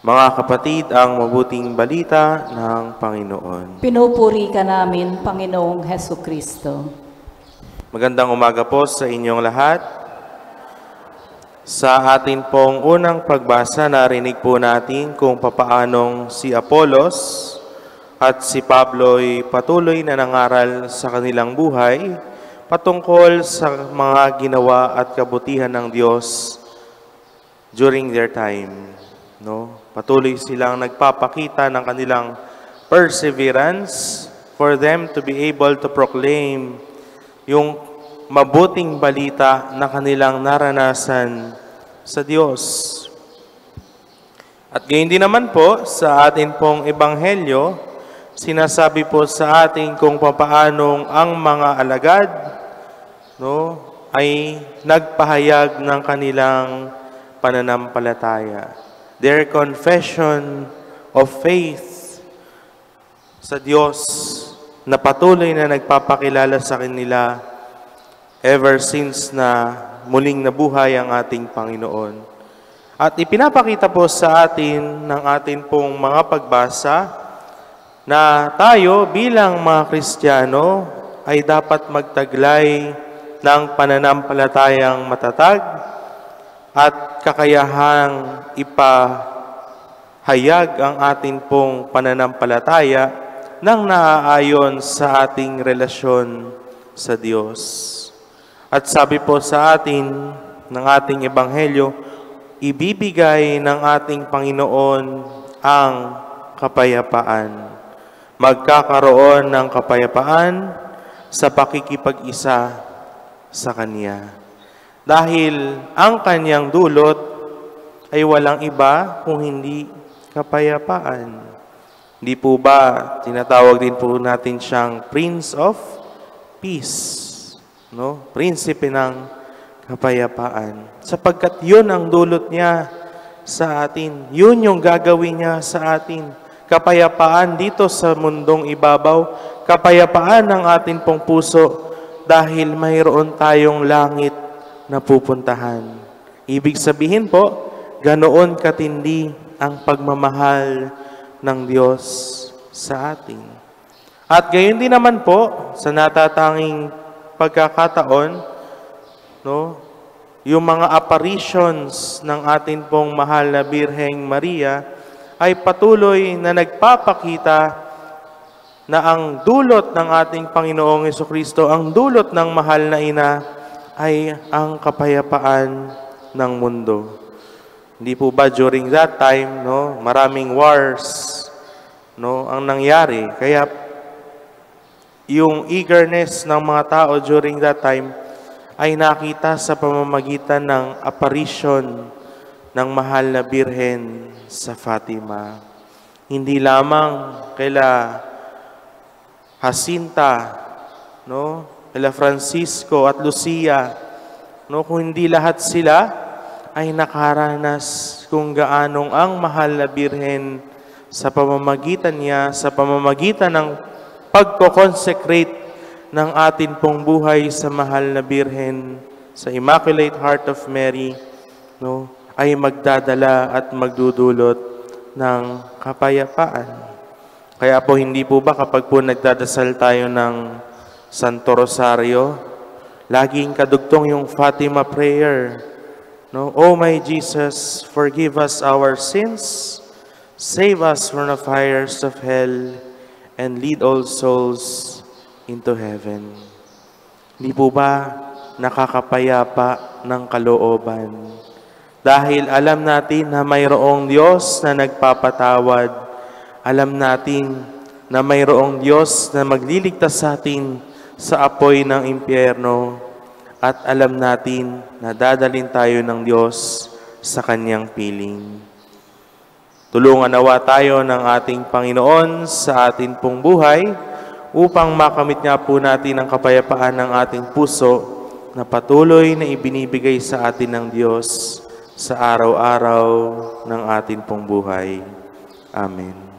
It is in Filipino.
Mga kapatid, ang mabuting balita ng Panginoon. Pinupuri ka namin, Panginoong Hesukristo. Magandang umaga po sa inyong lahat. Sa atin pong unang pagbasa, narinig po natin kung papaanong si Apolos at si Pablo'y patuloy na nangaral sa kanilang buhay patungkol sa mga ginawa at kabutihan ng Diyos during their time. Patuloy silang nagpapakita ng kanilang perseverance for them to be able to proclaim yung mabuting balita na kanilang naranasan sa Diyos. At gayon din naman po sa atin pong ebanghelyo, sinasabi po sa atin kung papaanong ang mga alagad ay nagpahayag ng kanilang pananampalataya. Their confession of faith sa Diyos na patuloy na nagpapakilala sa kanila ever since na muling nabuhay ang ating Panginoon. At ipinapakita po sa atin ng atin pong mga pagbasa na tayo bilang mga Kristiyano ay dapat magtaglay ng pananampalatayang matatag at kakayahang ipahayag ang atin pong pananampalataya nang naaayon sa ating relasyon sa Diyos. At sabi po sa atin ng ating ebanghelyo, ibibigay ng ating Panginoon ang kapayapaan. Magkakaroon ng kapayapaan sa pakikipag-isa sa Kanya. Dahil ang Kanyang dulot ay walang iba kung hindi kapayapaan. Hindi po ba tinatawag din po natin siyang Prince of Peace? Prinsipe ng kapayapaan. Sapagkat yun ang dulot niya sa atin. Yun yung gagawin niya sa atin. Kapayapaan dito sa mundong ibabaw. Kapayapaan ng atin pong puso dahil mayroon tayong langit na pupuntahan. Ibig sabihin po, ganoon katindi ang pagmamahal ng Diyos sa atin. At gayon din naman po, sa natatanging pagkakataon, yung mga apparitions ng atin pong mahal na Birheng Maria ay patuloy na nagpapakita na ang dulot ng ating Panginoong Hesukristo, ang dulot ng mahal na ina, ay ang kapayapaan ng mundo. Hindi po ba during that time, maraming wars, ang nangyari. Kaya yung eagerness ng mga tao during that time ay nakita sa pamamagitan ng apparition ng mahal na Birhen sa Fatima. Hindi lamang kaila Jacinta, kaila Francisco at Lucia, kung hindi lahat sila ay nakaranas kung gaanong ang mahal na Birhen sa pamamagitan niya, sa pamamagitan ng pagko-consecrate ng atin pong buhay sa mahal na Birhen, sa Immaculate Heart of Mary, ay magdadala at magdudulot ng kapayapaan. Kaya po hindi po ba kapag po nagdadasal tayo ng Santo Rosario, laging kadugtong yung Fatima prayer, O my Jesus, forgive us our sins, save us from the fires of hell, and lead all souls into heaven. Hindi po ba nakakapayapa ng kalooban? Dahil alam natin na mayroong Diyos na nagpapatawad. Alam natin na mayroong Diyos na magliligtas sa atin sa apoy ng impyerno. At alam natin na dadalhin tayo ng Diyos sa Kanyang piling. Tulungan nawa tayo ng ating Panginoon sa ating pong buhay upang makamit nga po natin ang kapayapaan ng ating puso na patuloy na ibinibigay sa atin ng Diyos sa araw-araw ng ating pong buhay. Amen.